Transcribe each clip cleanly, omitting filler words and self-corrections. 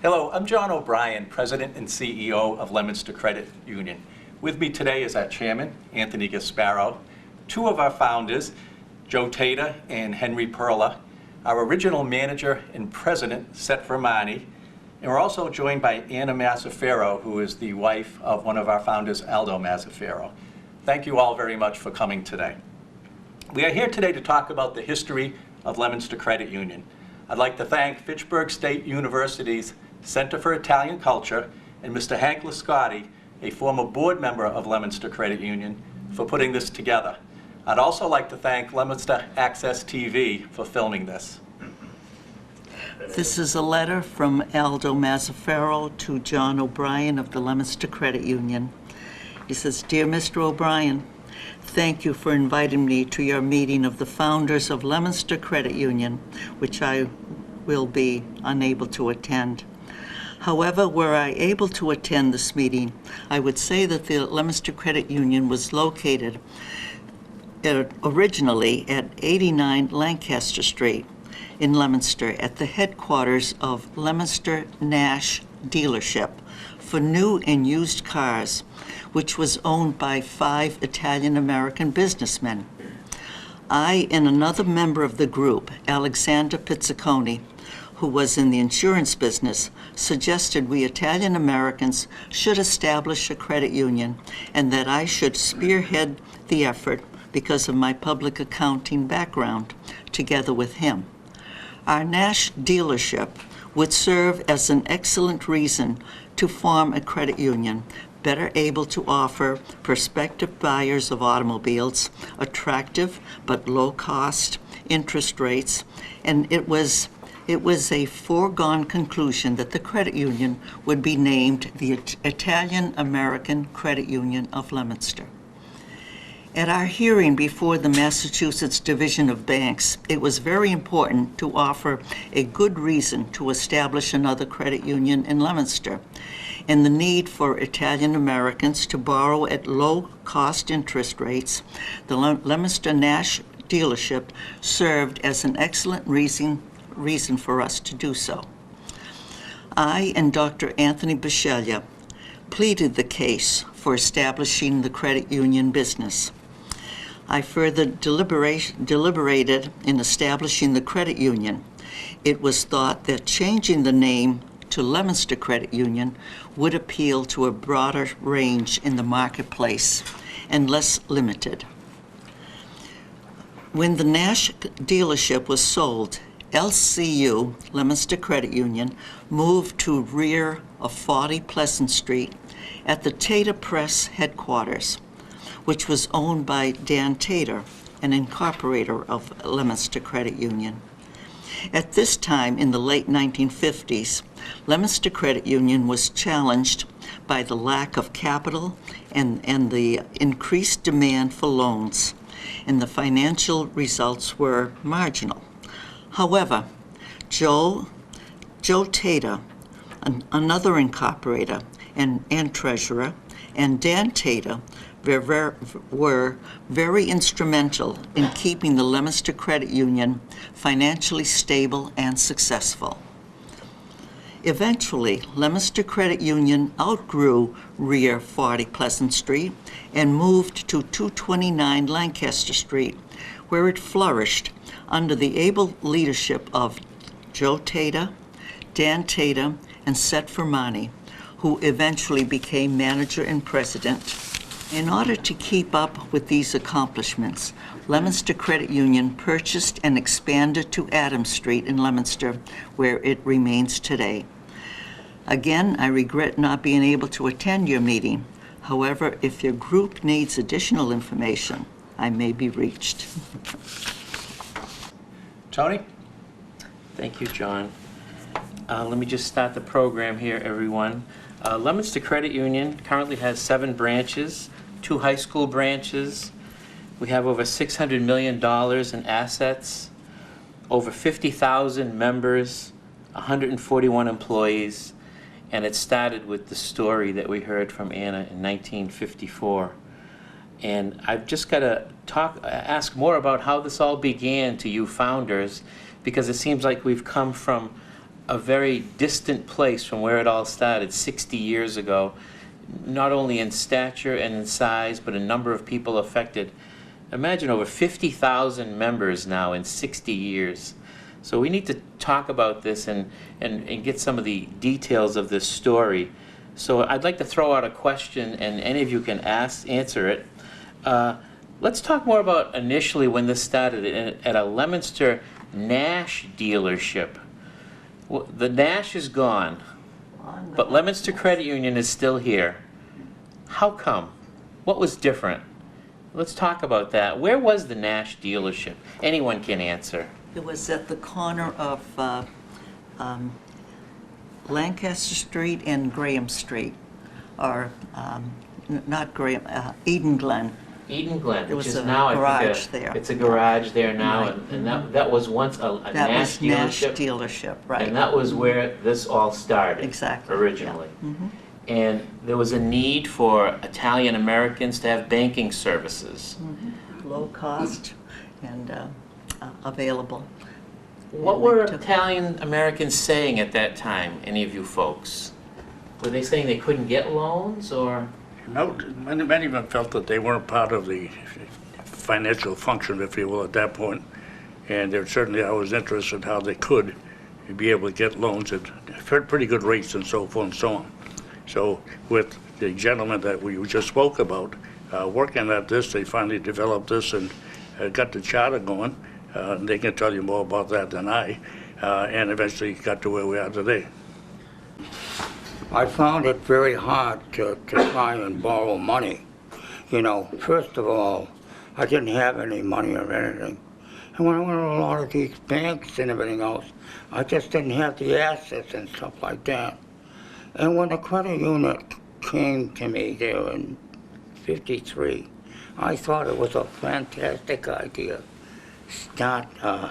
Hello, I'm John O'Brien, President and CEO of Leominster Credit Union. With me today is our chairman, Anthony Gasparo, two of our founders, Joe Tater and Henry Perla, our original manager and president, Seth Vermani, and we're also joined by Anna Mazzaferro, who is the wife of one of our founders, Aldo Mazzaferro. Thank you all very much for coming today. We are here today to talk about the history of Leominster Credit Union. I'd like to thank Fitchburg State University's Center for Italian Culture and Mr. Hank Liscotti, a former board member of Leominster Credit Union, for putting this together. I'd also like to thank Leominster Access TV for filming this. This is a letter from Aldo Mazzaferro to John O'Brien of the Leominster Credit Union. He says, "Dear Mr. O'Brien, thank you for inviting me to your meeting of the founders of Leominster Credit Union, which I will be unable to attend. However, were I able to attend this meeting, I would say that the Leominster Credit Union was located originally at 89 Lancaster Street in Leominster at the headquarters of Leominster Nash Dealership for new and used cars, which was owned by 5 Italian-American businessmen. I and another member of the group, Alexander Pizzicconi, who was in the insurance business, suggested we Italian-Americans should establish a credit union and that I should spearhead the effort because of my public accounting background, together with him. Our Nash dealership would serve as an excellent reason to form a credit union, better able to offer prospective buyers of automobiles attractive but low-cost interest rates, and it was a foregone conclusion that the credit union would be named the Italian-American Credit Union of Leominster. At our hearing before the Massachusetts Division of Banks, it was very important to offer a good reason to establish another credit union in Leominster, and the need for Italian-Americans to borrow at low-cost interest rates. The Leominster Nash dealership served as an excellent reason for us to do so. I and Dr. Anthony Bisceglia pleaded the case for establishing the credit union business. I further deliberated in establishing the credit union. It was thought that changing the name to Leominster Credit Union would appeal to a broader range in the marketplace and less limited. When the Nash dealership was sold, LCU, Leominster Credit Union, moved to rear of 40 Pleasant Street at the Tater Press headquarters, which was owned by Dan Tater, an incorporator of Leominster Credit Union. At this time, in the late 1950s, Leominster Credit Union was challenged by the lack of capital and the increased demand for loans, and the financial results were marginal. However, Joe Tater, another incorporator and treasurer, and Dan Tater were very instrumental in keeping the Leominster Credit Union financially stable and successful. Eventually, Leominster Credit Union outgrew rear 40 Pleasant Street and moved to 229 Lancaster Street, where it flourished under the able leadership of Joe Tater, Dan Tater, and Seth Vermani, who eventually became manager and president. In order to keep up with these accomplishments, Leominster Credit Union purchased and expanded to Adams Street in Leominster, where it remains today. Again, I regret not being able to attend your meeting. However, if your group needs additional information, I may be reached. Tony? Thank you, John. Let me just start the program here, everyone. Leominster Credit Union currently has 7 branches, 2 high school branches. We have over $600 million in assets, over 50,000 members, 141 employees, and it started with the story that we heard from Anna in 1954. And I've just got to ask more about how this all began to you founders, because it seems like we've come from a very distant place from where it all started 60 years ago, not only in stature and in size, but in number of people affected. Imagine over 50,000 members now in 60 years. So we need to talk about this and get some of the details of this story. So I'd like to throw out a question, and any of you can answer it. Let's talk more about initially when this started at a Leominster Nash dealership. Well, the Nash is gone, but Leominster Credit Union is still here. How come? What was different? Let's talk about that. Where was the Nash dealership? Anyone can answer. It was at the corner of Lancaster Street and Graham Street, or not Graham, Eden Glen. Eden Glen, There which was is a now, garage there. It's a garage there now, Right. and that was once a That Nash was Nash dealership. dealership, right. And that was where this all started. Exactly, Originally. yeah. Mhm. And there was a need for Italian Americans to have banking services. Low cost and available. What And were they took- Italian Americans saying at that time, any of you folks? Were they saying they couldn't get loans, or? No, many of them felt that they weren't part of the financial function, if you will, at that point. And they're certainly, I was interested in how they could be able to get loans at pretty good rates and so forth and so on. So with the gentleman that we just spoke about, working at this, they finally developed this and got the charter going. They can tell you more about that than I, and eventually got to where we are today. I found it very hard to try and borrow money. You know, first of all, I didn't have any money or anything. And when I went to a lot of these banks and everything else, I just didn't have the assets and stuff like that. And when the credit unit came to me there in '53, I thought it was a fantastic idea. Start a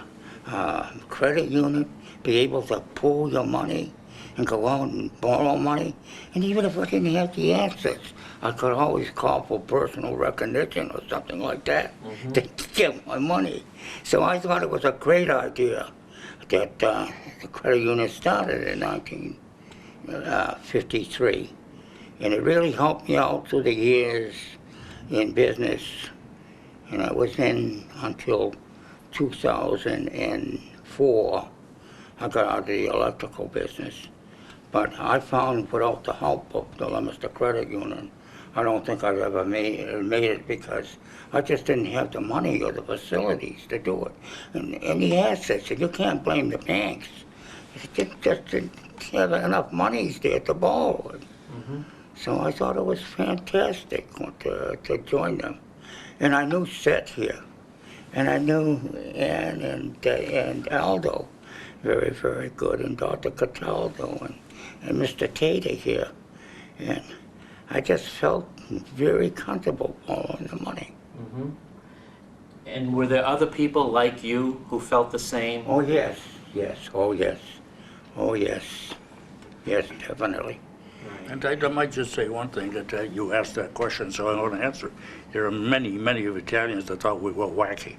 credit unit, be able to pool your money and go out and borrow money. And even if I didn't have the assets, I could always call for personal recognition or something like that to get my money. So I thought it was a great idea that the credit union started in 1953. And it really helped me out through the years in business. And I was in until 2004. I got out of the electrical business. But I found without the help of the Leominster Credit Union, I don't think I'd ever made it because I just didn't have the money or the facilities to do it. And the assets, and you can't blame the banks. They just didn't have enough monies there to borrow it. So I thought it was fantastic to join them. And I knew Seth here, and I knew Ann and Aldo very, very good, and Dr. Cataldo and Mr. Tater here. And I just felt very comfortable borrowing the money. And were there other people like you who felt the same? Oh, yes, oh, yes, oh, yes. Yes, definitely. And I might just say one thing, that you asked that question, so I want to answer. There are many of Italians that thought we were wacky.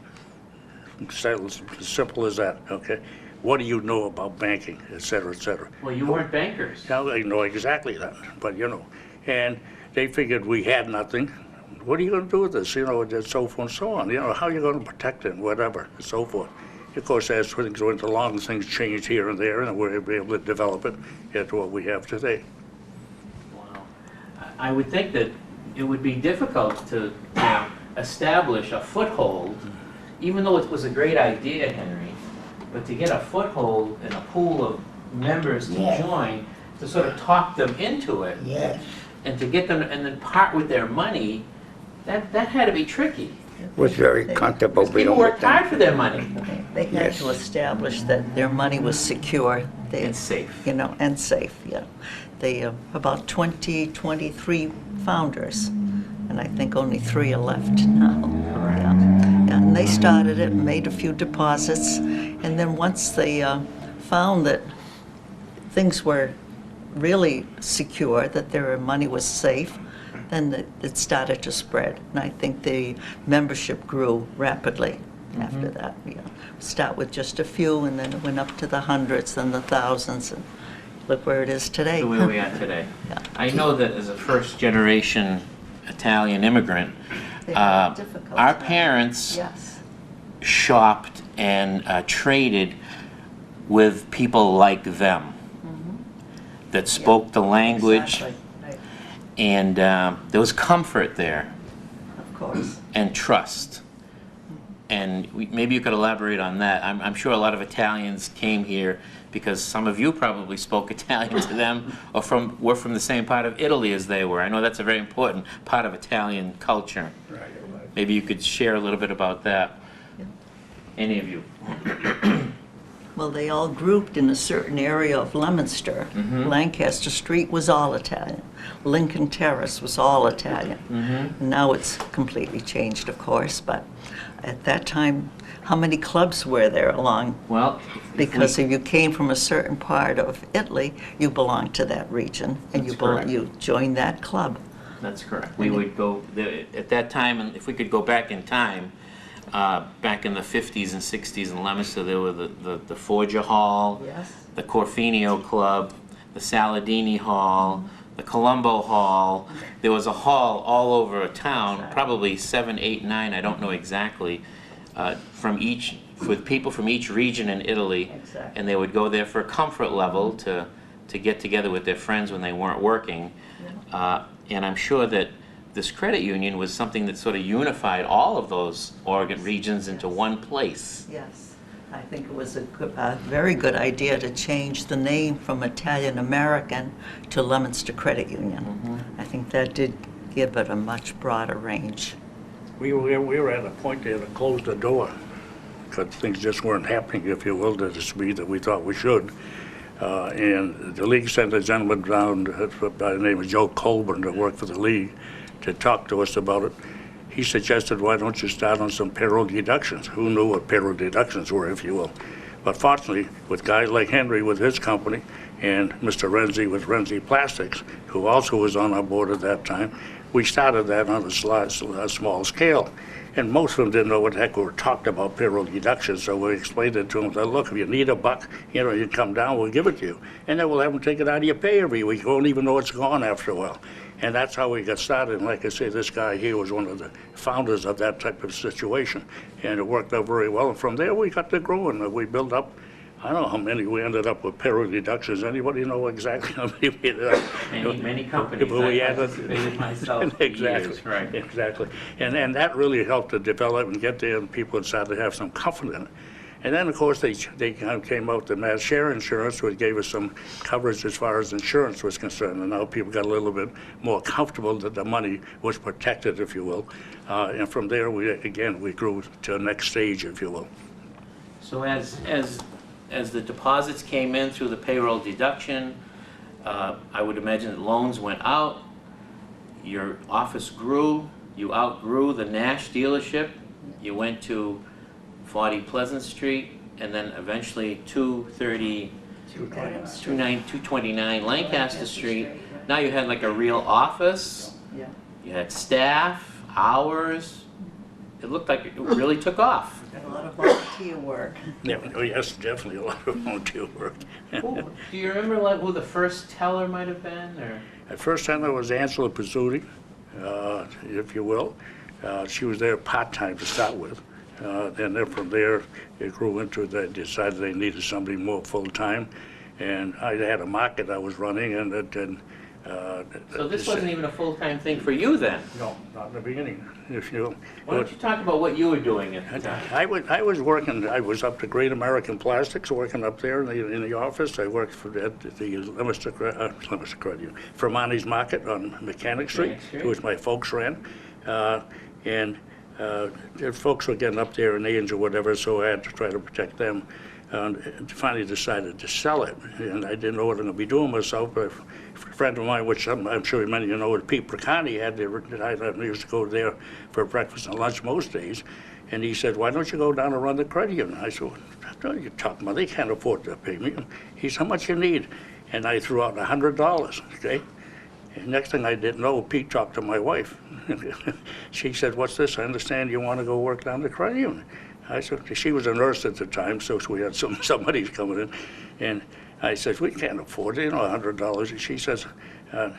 As simple as that, okay? What do you know about banking, et cetera, et cetera? Well, you weren't bankers. Now they know exactly that, but and they figured we had nothing. What are you going to do with this, and so forth and so on. How are you going to protect it, and whatever, and so forth. Of course, as things went along, things changed here and there, and we're able to develop it into what we have today. Wow. I would think that it would be difficult to establish a foothold, even though it was a great idea, Henry, but to get a foothold in a pool of members to Yes. join, to sort of talk them into it, Yes. and to get them and then part with their money, that had to be tricky. Was very comfortable Because being people with worked hard them. for their money. They had Yes. to establish that their money was secure. They, And safe. and safe, yeah. They, about 23 founders, and I think only 3 are left now. Yeah. And they started it, made a few deposits, and then once they found that things were really secure, that their money was safe, then it started to spread. And I think the membership grew rapidly. after that. Start with just a few, and then it went up to the hundreds, then the thousands, and look where it is today. To where we are today. Yeah. I know that as a first-generation Italian immigrant, They had a difficult our time. parents Yes, shopped and traded with people like them that spoke the language, exactly. Right. and there was comfort there Of course. and trust. And maybe you could elaborate on that. I'm sure a lot of Italians came here because some of you probably spoke Italian to them, or were from the same part of Italy as they were. I know that's a very important part of Italian culture. Maybe you could share a little bit about that. Yeah. Any of you? Well, they all grouped in a certain area of Leominster. Lancaster Street was all Italian. Lincoln Terrace was all Italian. Now it's completely changed, of course, but at that time, how many clubs were there along? Well, Because if you came from a certain part of Italy, you belonged to that region, and That's correct. you joined that club. That's correct. We would go, at that time, and if we could go back in time, back in the 50s and 60s in Leominster, there were the Forger Hall, Yes. the Corfinio Club, the Saladini Hall, the Colombo Hall. There was a hall all over town, probably 7, 8, 9, I don't know exactly, with people from each region in Italy. Exactly. And they would go there for a comfort level to get together with their friends when they weren't working. And I'm sure that this credit union was something that sort of unified all of those Oregon regions into one place. Yes, I think it was a very good idea to change the name from Italian American to Leominster Credit Union. I think that did give it a much broader range. We were at a point there to close the door because things just weren't happening, if you will, to the speed that we thought we should. And the league sent a gentleman down by the name of Joe Colburn to work for the league to talk to us about it. He suggested, why don't you start on some payroll deductions? Who knew what payroll deductions were, if you will? But fortunately, with guys like Henry with his company and Mr. Renzi with Renzi Plastics, who also was on our board at that time, we started that on a small scale. And most of them didn't know what the heck we were talking about payroll deductions, so we explained it to them, that, look, if you need $1, you come down, we'll give it to you. And then we'll have them take it out of your pay every week. You won't even know it's gone after a while. And that's how we got started. And like I say, this guy here was one of the founders of that type of situation. And it worked out very well. And from there, we got to growing. We built up, I don't know how many we ended up with payroll deductions. Anybody know exactly how many we ended up? Many companies. But we I added- participated myself for Exactly, years, right. exactly. And that really helped to develop and get there, and people started to have some comfort in it. And then, of course, they kind of came out with mass share insurance, which gave us some coverage as far as insurance was concerned. And now people got a little bit more comfortable that the money was protected, if you will. And from there, we grew to the next stage, if you will. So as the deposits came in through the payroll deduction, I would imagine that loans went out, your office grew, you outgrew the Nash dealership, you went to 40 Pleasant Street, and then eventually 229 Lancaster Street. Now you had like a real office, Yeah. you had staff, hours. It looked like it really took off. A lot of volunteer work. Yeah, oh, yes, definitely a lot of volunteer work. Do you remember like who the first teller might have been, or? At first time, there was Angela Pizzuti, if you will. She was there part-time to start with. And then from there, it grew into, they decided they needed somebody more full-time. And I had a market I was running, and So this wasn't even a full-time thing for you then? No, not in the beginning, if you will. Why don't you talk about what you were doing at the time? I was working, I was up to Great American Plastics, working up there in the office. I worked for the Leominster Credit Union, Fermani's Market on Mechanic Street, Mechanic Street. which my folks ran. The folks were getting up there in age or whatever, so I had to try to protect them. And finally decided to sell it, and I didn't know what I'm going to be doing myself, but a friend of mine, which I'm sure many of you know, Pete Procani, I used to go there for breakfast and lunch most days, and he said, why don't you go down and run the credit union? I said, what are you talking about? They can't afford to pay me. He said, how much you need? And I threw out $100, okay? And next thing I didn't know, Pete talked to my wife. She said, what's this? I understand you want to go work down the credit union. I said, she was a nurse at the time, so we had somebody coming in. And I said, we can't afford it, $100. And she says, a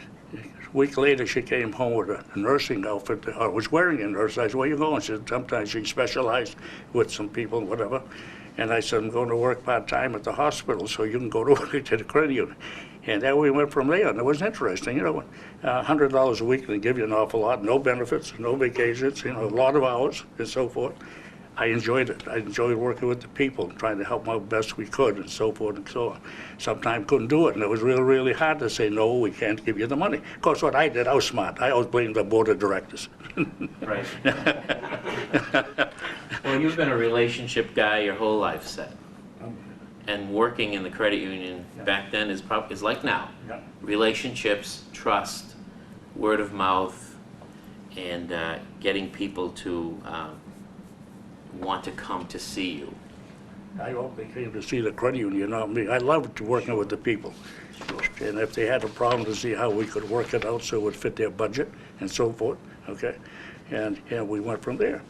week later, she came home with a nursing outfit. I was wearing a nurse. I said, where you going? She said, sometimes she specialized with some people, whatever. And I said, I'm going to work part-time at the hospital, so you can go to work to the credit union. And then we went from there, and it was interesting, $100 a week, they give you an awful lot, no benefits, no vacations, a lot of hours and so forth. I enjoyed it. I enjoyed working with the people, trying to help them out best we could and so forth and so on. Sometimes couldn't do it, and it was really, really hard to say, no, we can't give you the money. Of course, what I did, I was smart. I always blamed the board of directors. Right. Well, you've been a relationship guy your whole life, Seth. And working in the credit union back then is like now. Yeah. Relationships, trust, word of mouth, and getting people to want to come to see you. I hope they came to see the credit union, not me. I loved working with the people. And if they had a problem, to see how we could work it out so it would fit their budget and so forth, okay? And we went from there.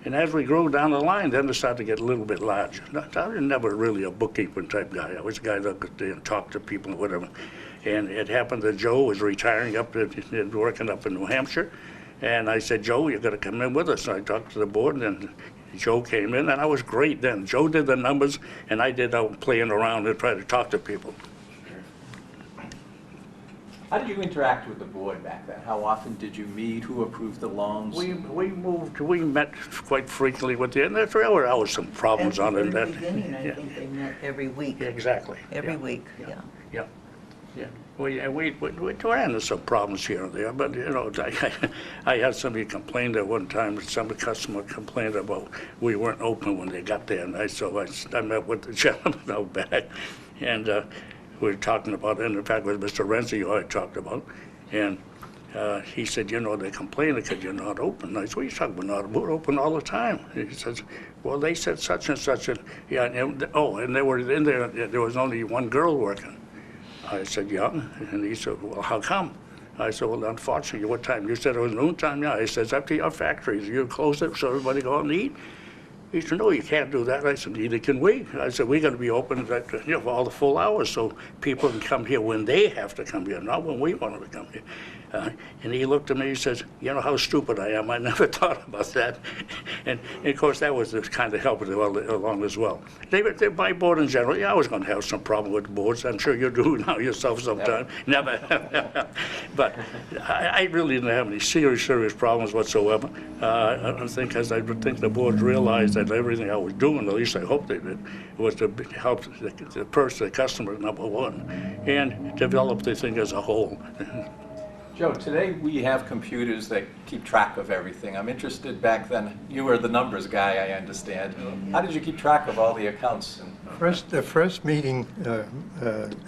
And as we grew down the line, then it started to get a little bit larger. I was never really a bookkeeping type guy. I was a guy that could talk to people and whatever. And it happened that Joe was retiring and working up in New Hampshire. And I said, Joe, you're gonna come in with us. And I talked to the board, and then Joe came in, and I was great then. Joe did the numbers, and I did out playing around and trying to talk to people. How did you interact with the board back then? How often did you meet? Who approved the loans? We met quite frequently with them. There were always some problems on it. At the beginning, I think they met every week. Exactly. Every week, yeah. Yeah. We ran into some problems here and there, but I had somebody complain at one time, some customer complained about we weren't open when they got there, and I met with the gentleman out back, and we were talking about it, and in fact with Mr. Renzi, who I talked about, and he said, they complain because you're not open. I said, what are you talking about? We're open all the time. He says, well, they said such and such, and they were in there was only one girl working. I said, yeah, and he said, well, how come? I said, well, unfortunately, what time? You said it was noontime, yeah. He says, it's up to your factories. You close it so everybody go out and eat? He said, no, you can't do that. I said, neither can we. I said, we're going to be open for all the full hours so people can come here when they have to come here, not when we want them to come here. And he looked at me, he says, how stupid I am. I never thought about that. And of course, that was the kind of help along as well. My board in general, I was going to have some problem with boards. I'm sure you do now yourself sometime. Never. But I really didn't have any serious problems whatsoever. I think the board realized that everything I was doing, at least I hope they did, was to help the customer, number one, and develop the thing as a whole. Joe, today we have computers that keep track of everything. I'm interested, back then, you were the numbers guy, I understand. How did you keep track of all the accounts? The first meeting,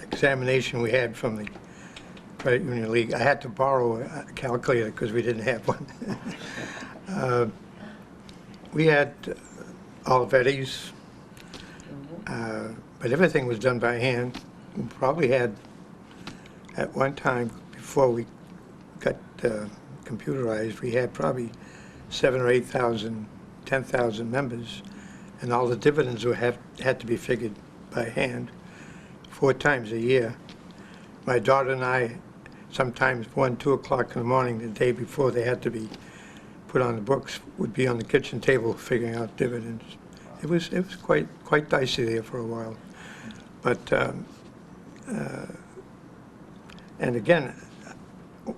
examination we had from the Credit Union League, I had to borrow a calculator because we didn't have one. We had Olivetti's, but everything was done by hand. We probably had, at one time, before we got computerized, we had probably 7,000 or 8,000, 10,000 members, and all the dividends had to be figured by hand 4 times a year. My daughter and I, sometimes 1, 2 o'clock in the morning, the day before they had to be put on the books, would be on the kitchen table figuring out dividends. It was quite dicey there for a while, but and again,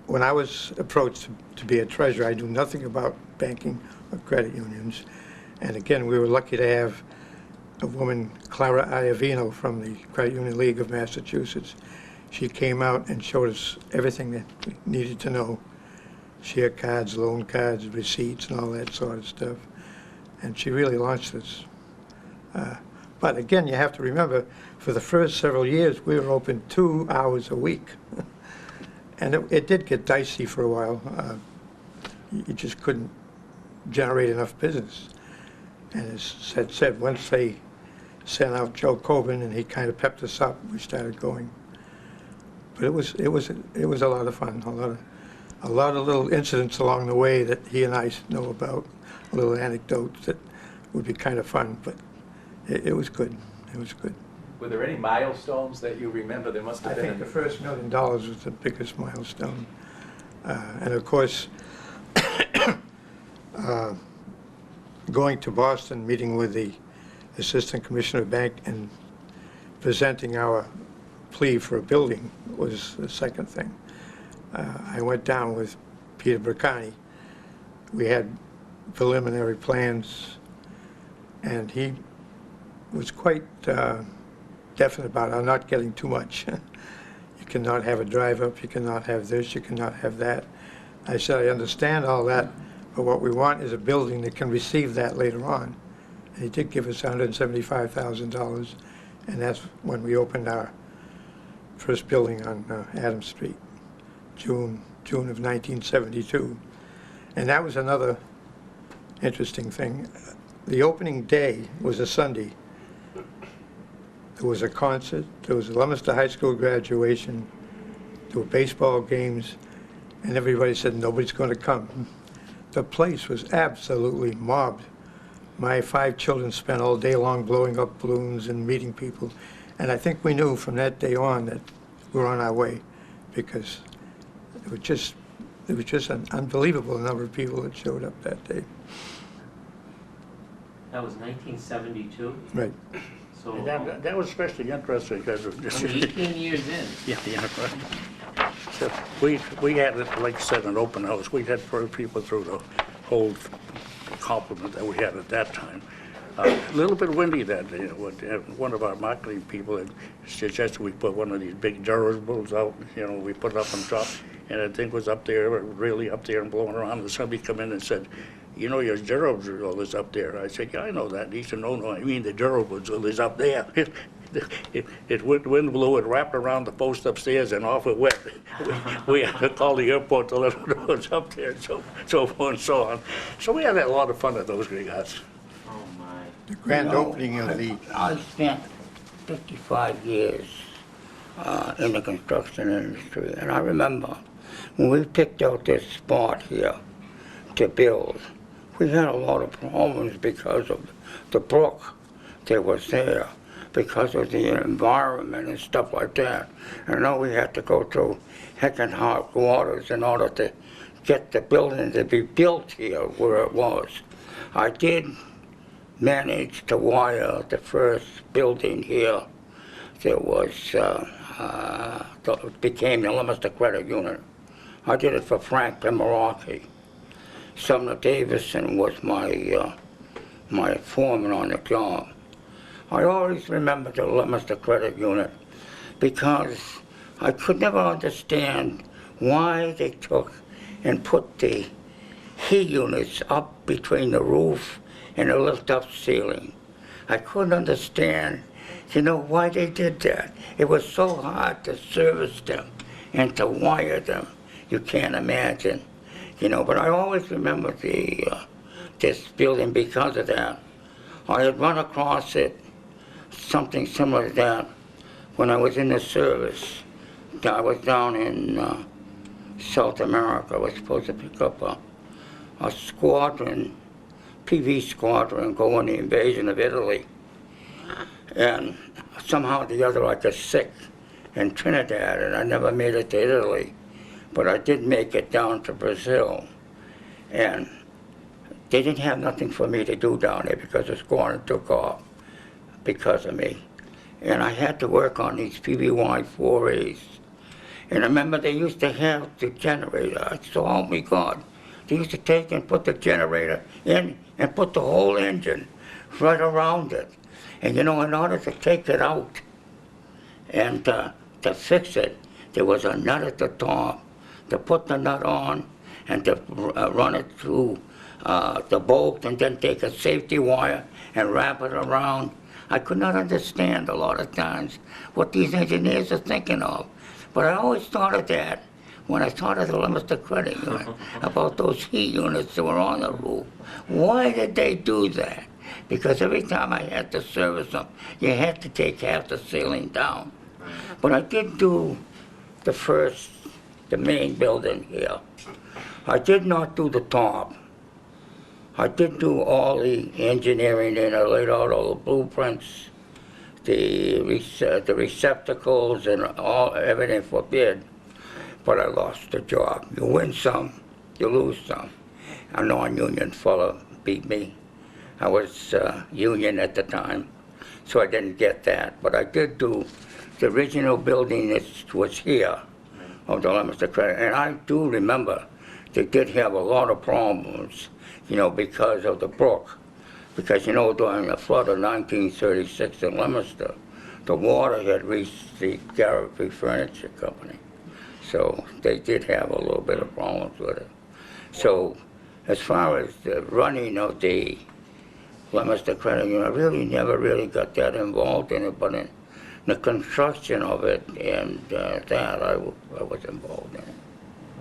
when I was approached to be a treasurer, I knew nothing about banking or credit unions. And again, we were lucky to have a woman, Clara Iavino, from the Credit Union League of Massachusetts. She came out and showed us everything that we needed to know. Share cards, loan cards, receipts, and all that sort of stuff. And she really launched this. But again, you have to remember, for the first several years, we were open 2 hours a week. And it did get dicey for a while. You just couldn't generate enough business. And as said, once they sent out Joe Coben and he kind of pepped us up, we started going. But it was a lot of fun. A lot of little incidents along the way that he and I know about, little anecdotes that would be kind of fun, but it was good. It was good. Were there any milestones that you remember? There must I have been. think the first $1 million was the biggest milestone. And of course, going to Boston, meeting with the Assistant Commissioner of Bank and presenting our plea for a building was the second thing. I went down with Peter Bercani. We had preliminary plans, and he was quite definite about I'm not getting too much. You cannot have a drive-up, you cannot have this, you cannot have that. I said, I understand all that, but what we want is a building that can receive that later on. And he did give us $175,000, and that's when we opened our first building on Adams Street, June of 1972. And that was another interesting thing. The opening day was a Sunday. There was a concert, there was a Leominster High School graduation, there were baseball games, and everybody said nobody's going to come. The place was absolutely mobbed. My 5 children spent all day long blowing up balloons and meeting people, and I think we knew from that day on that we were on our way, because it was just an unbelievable number of people that showed up that day. That was 1972, Right. so And that was especially interesting because of only 18 years in. Yeah, right. So we had, like I said, an open house. We had people through the whole complement that we had at that time. A little bit windy that day. One of our marketing people had suggested we put one of these big dirigibles out. We put it up on top, and the thing was up there, really up there and blowing around. And somebody come in and said, your dirigible is up there. I said, yeah, I know that. He said, no, I mean the dirigible is up there. Wind blew it, wrapped around the post upstairs, and off it went. We had to call the airport to let them know it was up there, and so forth and so on. So we had a lot of fun at those regards. Oh my. The grand opening of the I spent 55 years in the construction industry, and I remember when we picked out this spot here to build, we had a lot of problems because of the brook that was there, because of the environment and stuff like that. And I know we had to go through heck and hot waters in order to get the building to be built here where it was. I did manage to wire the first building here that was became the Leominster Credit Union. I did it for Frank Pimarocki. Sumner Davison was my foreman on the job. I always remember the Leominster Credit Union because I could never understand why they took and put the heat units up between the roof and the lift-up ceiling. I couldn't understand, why they did that. It was so hard to service them and to wire them. You can't imagine, But I always remember this building because of that. I had run across it, something similar to that, when I was in the service. I was down in South America. I was supposed to pick up a squadron, PV squadron, go on the invasion of Italy. And somehow or the other I got sick in Trinidad, and I never made it to Italy. But I did make it down to Brazil. And they didn't have nothing for me to do down there because the squadron took off because of me. And I had to work on these PVY 4As. And I remember they used to have the generator. So help me God. They used to take and put the generator in and put the whole engine right around it. And in order to take it out and to fix it, there was a nut at the top to put the nut on and to run it through the bolt and then take a safety wire and wrap it around. I could not understand a lot of times what these engineers are thinking of. But I always thought of that when I thought of the Leominster Credit Union, about those heat units that were on the roof. Why did they do that? Because every time I had to service them, you had to take half the ceiling down. But I did do the main building here. I did not do the top. I did do all the engineering and I laid out all the blueprints, the receptacles and everything for bid, but I lost the job. You win some, you lose some. A non-union fella beat me. I was union at the time, so I didn't get that. But I did do the original building that was here of the Leominster Credit, and I do remember they did have a lot of problems, you know, because of the brook. Because, you know, during the flood of 1936 in Leominster, the water had reached the Garrett Furniture Company. So they did have a little bit of problems with it. So as far as the running of the Leominster Credit Union, I really never really got that involved in it, but in the construction of it and that, I was involved in it.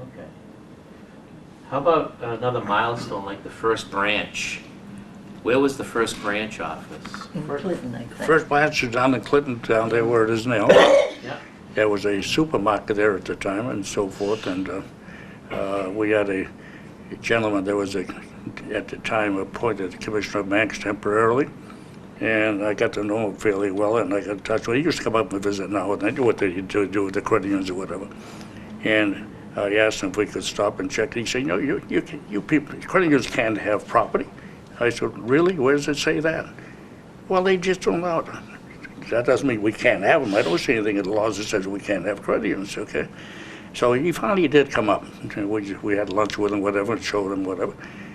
Okay. How about another milestone, like the first branch? Where was the first branch office? In Clinton, I think. First branch is down in Clinton, down there where it is now. Yeah. There was a supermarket there at the time and so forth, and we had a gentleman that was, at the time, appointed Commissioner of Banks temporarily, and I got to know him fairly well, and I got in touch with him. He used to come up and visit now, and I knew what they do with the credit unions or whatever. And I asked him if we could stop and check. He said, "No, you people, credit unions can't have property." I said, "Really? Where does it say that?" "Well, they just don't allow it." That doesn't mean we can't have them. I don't see anything in the laws that says we can't have credit unions, okay? So he finally did come up. We had lunch with him, whatever, and showed him whatever.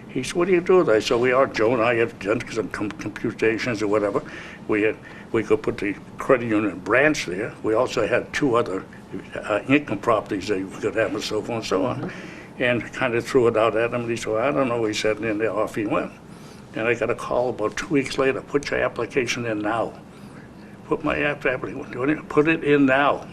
He said, "What do you do with that?" I said, Joe and I had done some computations or whatever. We could put the credit union branch there. We also had two other income properties that we could have and so forth and so on. And kind of threw it out at him. And he said, "I don't know." He said, and then off he went. And I got a call about 2 weeks later, "Put your application in now." Put my application, put it in now.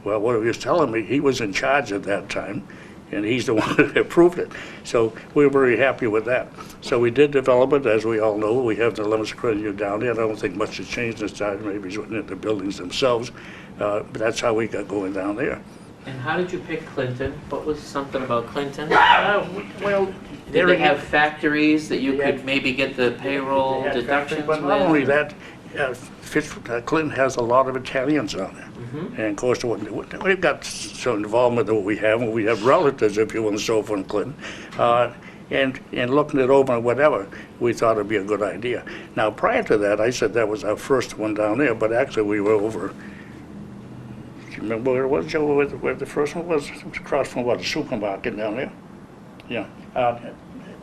Well, what he was telling me, he was in charge at that time, and he's the one that approved it. So we were very happy with that. So we did develop it, as we all know. We have the Leominster Credit Union down there. I don't think much has changed inside, maybe it's within the buildings themselves. But that's how we got going down there. And how did you pick Clinton? What was something about Clinton? Well, Did they have factories that you could maybe get the payroll deductions but with? not only that, Clinton has a lot of Italians on there. And of course, we've got some involvement that we have relatives, if you will, and so forth in Clinton. And looking it over and whatever, we thought it'd be a good idea. Now, prior to that, I said that was our first one down there, but actually we were over, do you remember where it was, Joe, where the first one was? It was across from, what, a supermarket down there? Yeah.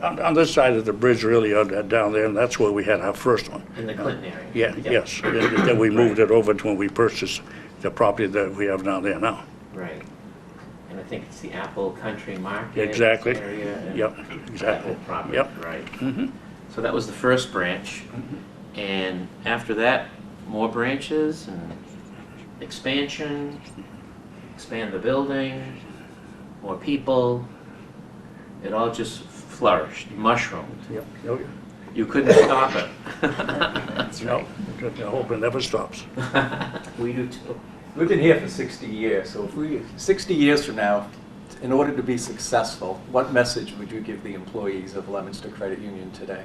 On this side of the bridge, really, down there, and that's where we had our first one. In the Clinton area? Yeah, yes. And then we moved it over to when we purchased the property that we have down there now. Right. And I think it's the Apple Country Market Exactly. area. And Yep, exactly. that whole property, Yep. right. Mm-hmm. So that was the first branch. And after that, more branches and expansion, expand the building, more people. It all just flourished, mushroomed. Yep. Oh, yeah. You couldn't stop it. That's right. I hope it never stops. We do too. We've been here for 60 years, so 60 years from now, in order to be successful, what message would you give the employees of Leominster Credit Union today?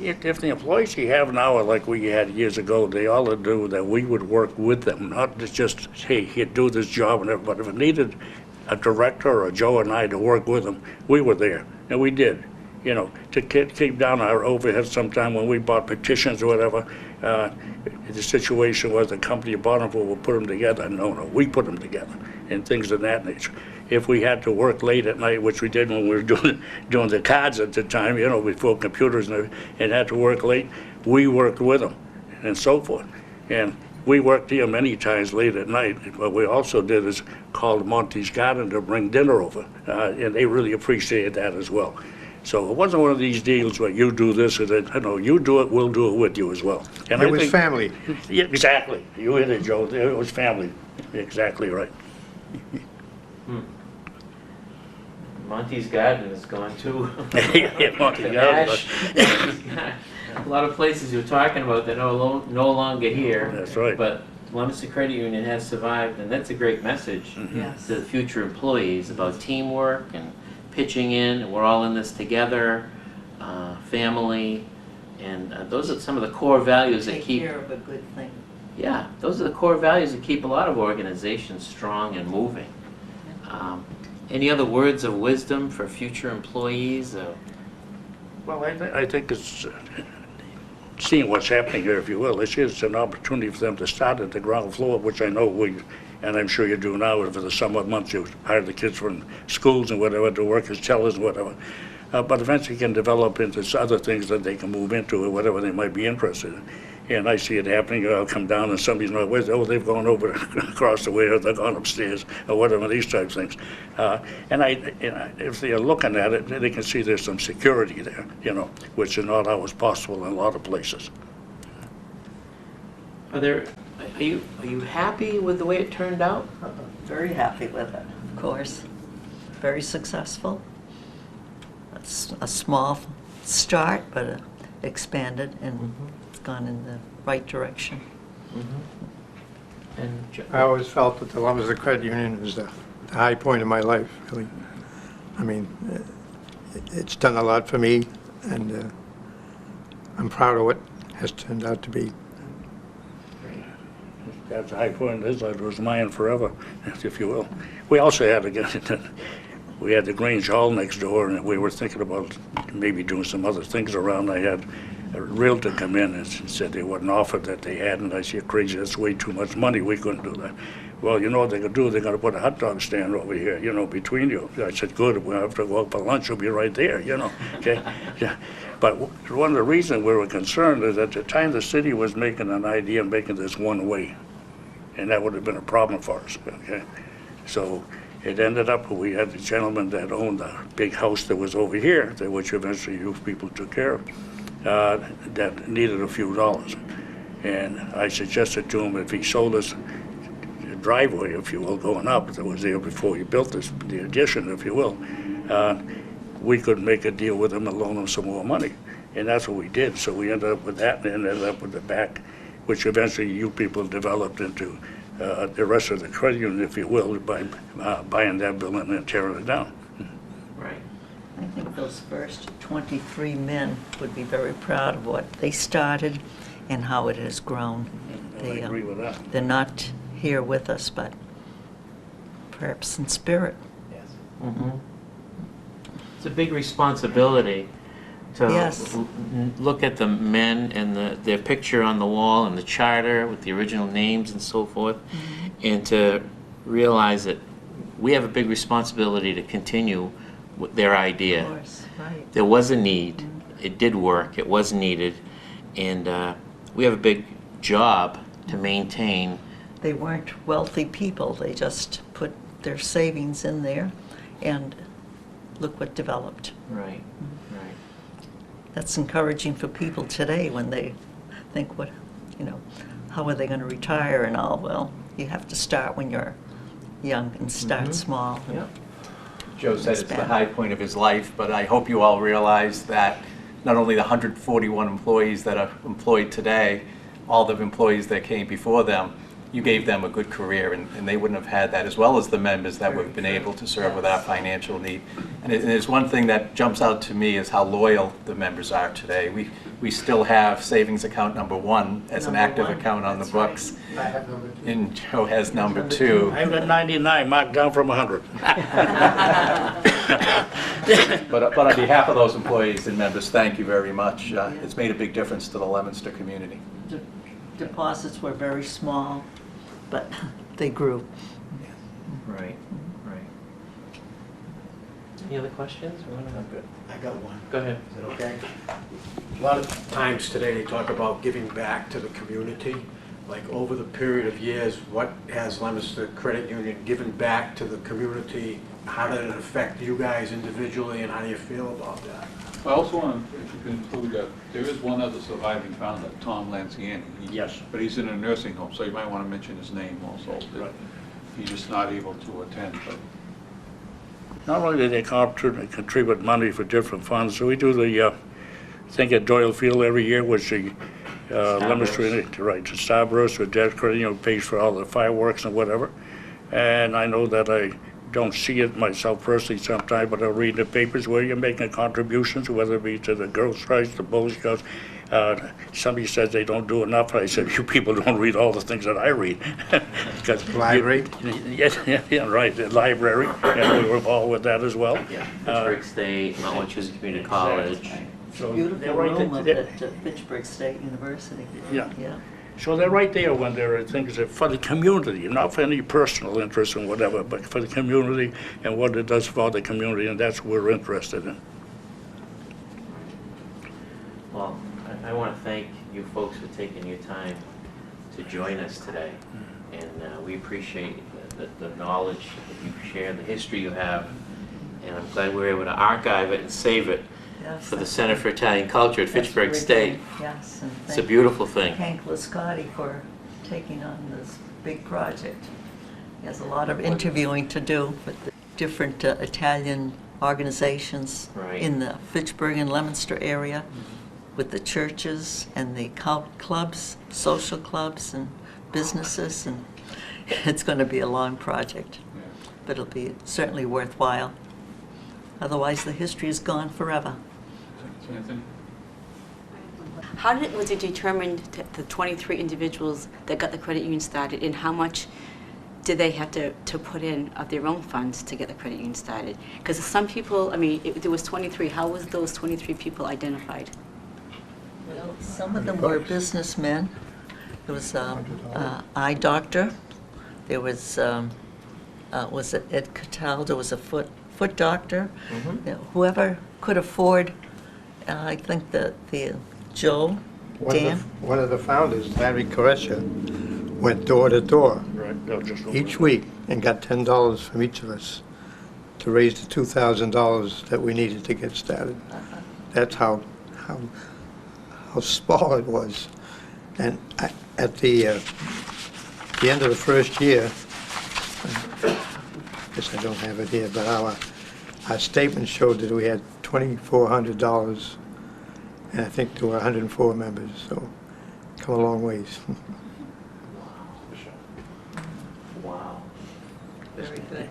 If the employees you have now are like we had years ago, they all do that we would work with them, not just, hey, here, do this job and everybody. If it needed a director or Joe and I to work with them, we were there, and we did. You know, to keep down our overhead sometime when we bought petitions or whatever, the situation was the company you bought them for would put them together. No, we put them together, and things of that nature. If we had to work late at night, which we did when we were doing the cards at the time, you know, before computers and had to work late, we worked with them, and so forth. And we worked here many times late at night. What we also did is called Monty's Garden to bring dinner over, and they really appreciated that as well. So it wasn't one of these deals where you do this or that. No, you do it, we'll do it with you as well. And It was family. Yeah, exactly. You hit it, Joe. It was family. Exactly right. Monty's Garden is gone too. Yeah, Monty's Garden. A lot of places you're talking about that are no longer here. That's right. But Leominster Credit Union has survived, and that's a great message Yes. to the future employees about teamwork and pitching in, and we're all in this together. family, and those are some of the core values that Take keep, care of a good thing. yeah, those are the core values that keep a lot of organizations strong and moving. Any other words of wisdom for future employees? Well, I think it's seeing what's happening here, if you will. This is an opportunity for them to start at the ground floor, which I know we, and I'm sure you do now, over the summer months, you hire the kids from schools and whatever to work as tellers and whatever. But eventually can develop into other things that they can move into or whatever they might be interested in. And I see it happening. I'll come down and somebody's not with, oh, they've gone over across the way or they've gone upstairs or whatever, these types of things. And if they're looking at it, they can see there's some security there, you know, which is not always possible in a lot of places. Are you happy with the way it turned out? Very happy with it, of course. Very successful. It's a small start, but expanded, and it's gone in the right direction. And I always felt that the Leominster Credit Union was the high point of my life, really. I mean, it's done a lot for me, and I'm proud of what has turned out to be. That's the high point. It was mine forever, if you will. We also had, again, we had the Grange Hall next door, and we were thinking about maybe doing some other things around. I had a realtor come in and said they wouldn't offer that they had, and I said, "You're crazy, that's way too much money, we couldn't do that." Well, you know what they're gonna do? They're gonna put a hot dog stand over here, you know, between you. I said, good, we'll have to go out for lunch, you'll be right there, you know, okay? Yeah. But one of the reasons we were concerned is at the time the city was making an idea of making this one way, and that would have been a problem for us, okay? So it ended up, we had the gentleman that owned a big house that was over here, that which eventually you people took care of, that needed a few dollars. And I suggested to him if he sold us the driveway, if you will, going up, that was there before he built this, the addition, if you will, we could make a deal with him and loan him some more money. And that's what we did. So we ended up with that and ended up with the back, which eventually you people developed into the rest of the credit union, if you will, by buying that building and tearing it down. right. I think those first 23 men would be very proud of what they started and how it has grown. I agree with that. They're not here with us, but perhaps in spirit. It's a big responsibility to Yes. look at the men and their picture on the wall and the charter with the original names and so forth, and to realize that we have a big responsibility to continue with their idea. Of course, right. There was a need. It did work. It was needed. And we have a big job to maintain. They weren't wealthy people. They just put their savings in there, and look what developed. Right. That's encouraging for people today when they think, what, how are they going to retire and all? Well, you have to start when you're young and start small. Yep. Joe said it's the Expand. high point of his life, but I hope you all realize that not only the 141 employees that are employed today, all the employees that came before them, you gave them a good career, and they wouldn't have had that, as well as the members that we've been able to serve with our financial need. And there's one thing that jumps out to me is how loyal the members are today. We still have savings account number 1 as an Number active 1, account on the that's right. books, I have number 2. and Joe has number 2. I have a 99 marked down from 100. But on behalf of those employees and members, thank you very much. It's made a big difference to the Leominster community. Deposits were very small, but they grew. Right. Any other questions? I got one. Go ahead. Is it okay? A lot of times today they talk about giving back to the community. Like over the period of years, what has Leominster Credit Union given back to the community? How did it affect you guys individually, and how do you feel about that? I also want to, if you can include that, there is one other surviving founder, Tom Lanciani. Yes. But he's in a nursing home, so you might want to mention his name also. Right. He's just not able to attend, but Not only do they contribute money for different funds, so we do the thing at Doyle Field every year, which the Leominster, right, the Starburst, with Debt Credit, pays for all the fireworks and whatever. And I know that I don't see it myself personally sometimes, but I'll read the papers where you're making contributions, whether it be to the Girl Scouts, the Boy Scouts. Somebody says they don't do enough. I said, you people don't read all the things that I read. 'Cause Library? Yeah, right, the library, and we were involved with that as well. Yeah, Fitchburg State, Mount Wachusett Community College. So Beautiful they're right room up there. at Fitchburg State University. Yeah. Yeah. So they're right there when there are things that for the community, not for any personal interest and whatever, but for the community and what it does for the community, and that's what we're interested in. Well, I want to thank you folks for taking your time to join us today. And we appreciate the knowledge that you share, the history you have. And I'm glad we were able to archive it and save it Yes, for the Center for Italian Culture at that's Fitchburg really State. great. Yes, and It's a thank beautiful thing. Hank Liscotti for taking on this big project. He has a lot of interviewing to do with the different Italian organizations Right. in the Fitchburg and Leominster area, with the churches and the clubs, social clubs and businesses, and it's going to be a long project, but it'll be certainly worthwhile. Otherwise, the history is gone forever. Anthony? Was it determined that the 23 individuals that got the credit union started, and how much did they have to put in of their own funds to get the credit union started? Because some people, I mean, there was 23. How was those 23 people identified? Well, some of them were businessmen. There was eye doctor. There was it Ed Cataldo was a foot doctor. You know, whoever could afford, I think that the Joe, Dan. One of the founders, Larry Koresha, went door to door Right, they'll just open each it. week and got $10 from each of us to raise the $2,000 that we needed to get started. That's how small it was. And at the end of the first year, I guess I don't have it here, but our statement showed that we had $2,400, and I think there were 104 members, so come a long ways. Wow. Very good.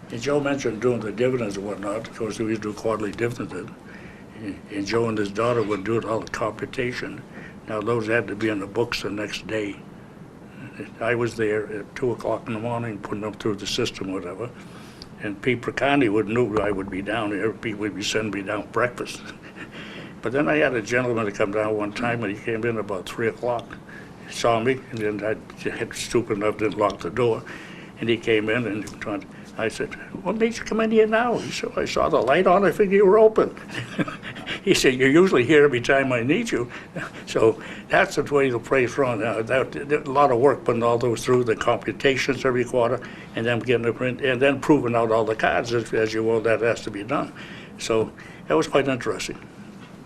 And Joe mentioned doing the dividends and whatnot, because we used to do quarterly dividends. And Joe and his daughter would do it all the computation. Now, those had to be in the books the next day. I was there at 2 o'clock in the morning, putting them through the system, whatever. And Pete Procani knew I would be down there. Pete would be sending me down breakfast. But then I had a gentleman to come down one time, and he came in about 3 o'clock. He saw me, and then I had stupid enough, didn't lock the door. And he came in, and I said, "What made you come in here now?" He said, "I saw the light on, I figured you were open." He said, "You're usually here every time I need you." So that's the way the place run. A lot of work putting all those through, the computations every quarter, and then getting the print, and then proving out all the cards as you will, that has to be done. So that was quite interesting.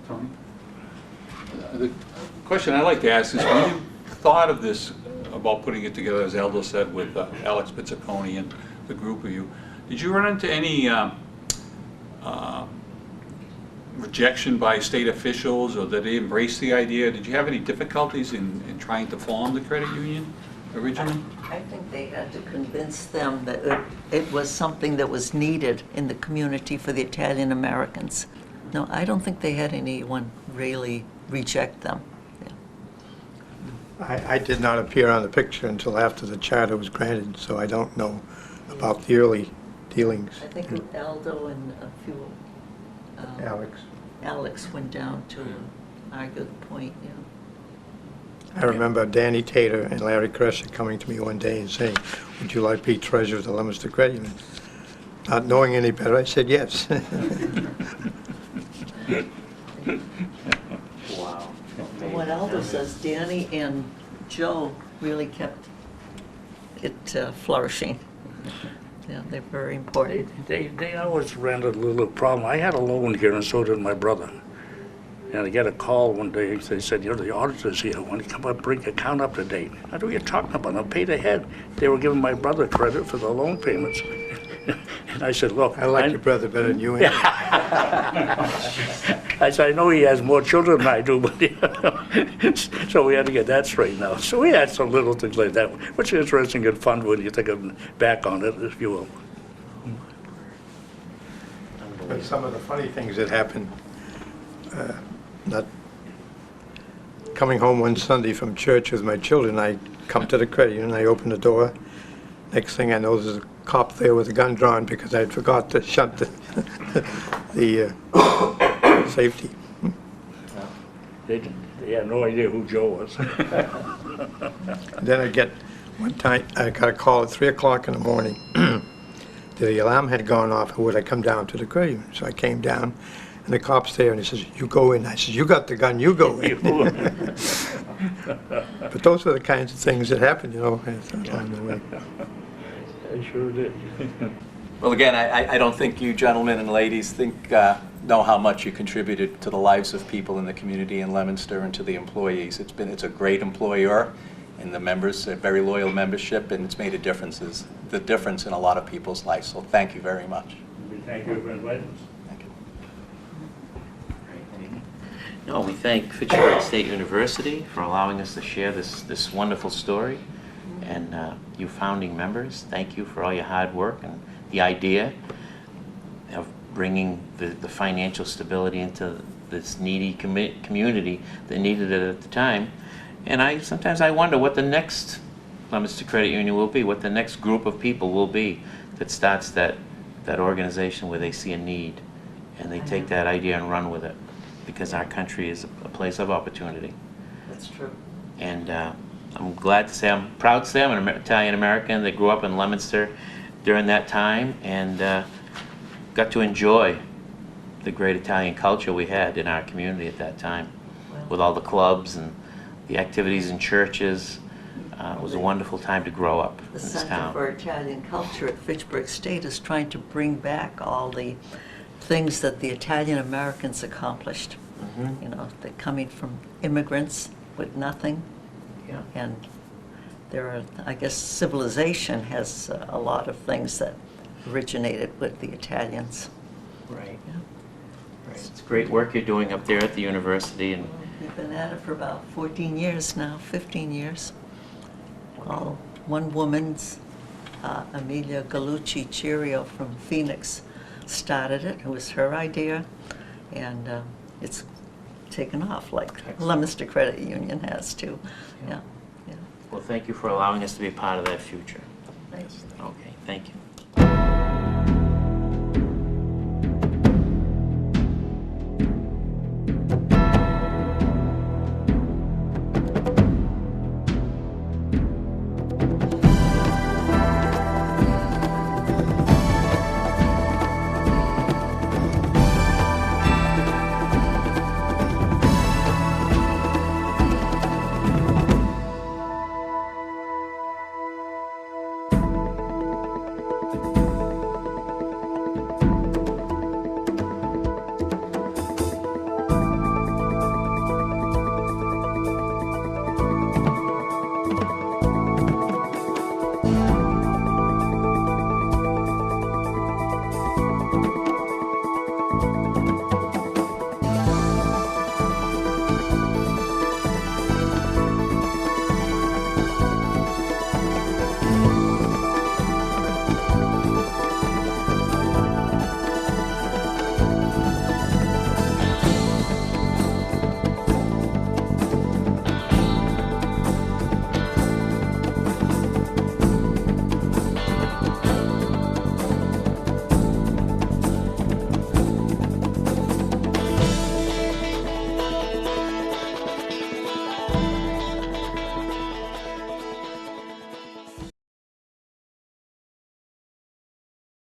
Tony? The question I'd like to ask is, when you thought of this, about putting it together, as Aldo said, with Alex Pizzaconi and the group of you, did you run into any rejection by state officials, or did they embrace the idea? Did you have any difficulties in trying to form the credit union originally? I think they had to convince them that it was something that was needed in the community for the Italian Americans. No, I don't think they had anyone really reject them. I did not appear on the picture until after the charter was granted, so I don't know about the early dealings. I think Aldo and a few, Alex went down to argue the point, yeah. I remember Danny Tater and Larry Koresha coming to me one day and saying, "Would you like to be treasurer of the Leominster Credit Union?" Not knowing any better, I said yes. Wow. From what Aldo says, Danny and Joe really kept it flourishing. Yeah, they're very important. They always ran into a little problem. I had a loan here, and so did my brother. And I got a call one day. They said, "You're the auditors here. Why don't you come up and bring your account up to date?" I said, "What are you talking about? I'm paid ahead." They were giving my brother credit for the loan payments. And I said, "Look, I like your brother better than you. I said, "I know he has more children than I do," but so we had to get that straightened out. So we had some little things like that, which is interesting and fun when you think of back on it, if you will. But some of the funny things that happened, not coming home one Sunday from church with my children, I come to the credit union, I open the door. Next thing I know, there's a cop there with a gun drawn because I forgot to shut the safety. They had no idea who Joe was. Then one time, I got a call at 3 o'clock in the morning. The alarm had gone off, and would I come down to the credit union? So I came down, and the cop's there, and he says, "You go in." I said, "You got the gun, you go in." But those are the kinds of things that happen, along the way. I sure did. Well, again, I don't think you gentlemen and ladies know how much you contributed to the lives of people in the community in Leominster and to the employees. It's a great employer, and the members, a very loyal membership, and it's made the difference in a lot of people's lives. So thank you very much. Thank you for inviting us. Thank you. No, we thank Fitchburg State University for allowing us to share this wonderful story. And you founding members, thank you for all your hard work and the idea of bringing the financial stability into this needy community that needed it at the time. And sometimes I wonder what the next Leominster Credit Union will be, what the next group of people will be that starts that organization where they see a need and they take that idea and run with it, because our country is a place of opportunity. That's true. And I'm proud to say I'm an Italian American that grew up in Leominster during that time and got to enjoy the great Italian culture we had in our community at that time, with all the clubs and the activities in churches. It was a wonderful time to grow up in The this Center town. for Italian Culture at Fitchburg State is trying to bring back all the things that the Italian Americans accomplished. They're coming from immigrants with nothing. Yeah. And I guess civilization has a lot of things that originated with the Italians. Right. Yeah. Right. It's great work you're doing up there at the university. And We've been at it for about 14 years now, 15 years. All one woman's, Amelia Gallucci Chirio from Phoenix, started it. It was her idea, and it's taken off like Leominster Credit Union has too. Yeah. well, thank you for allowing us to be part of that future. Thanks. Okay, thank you.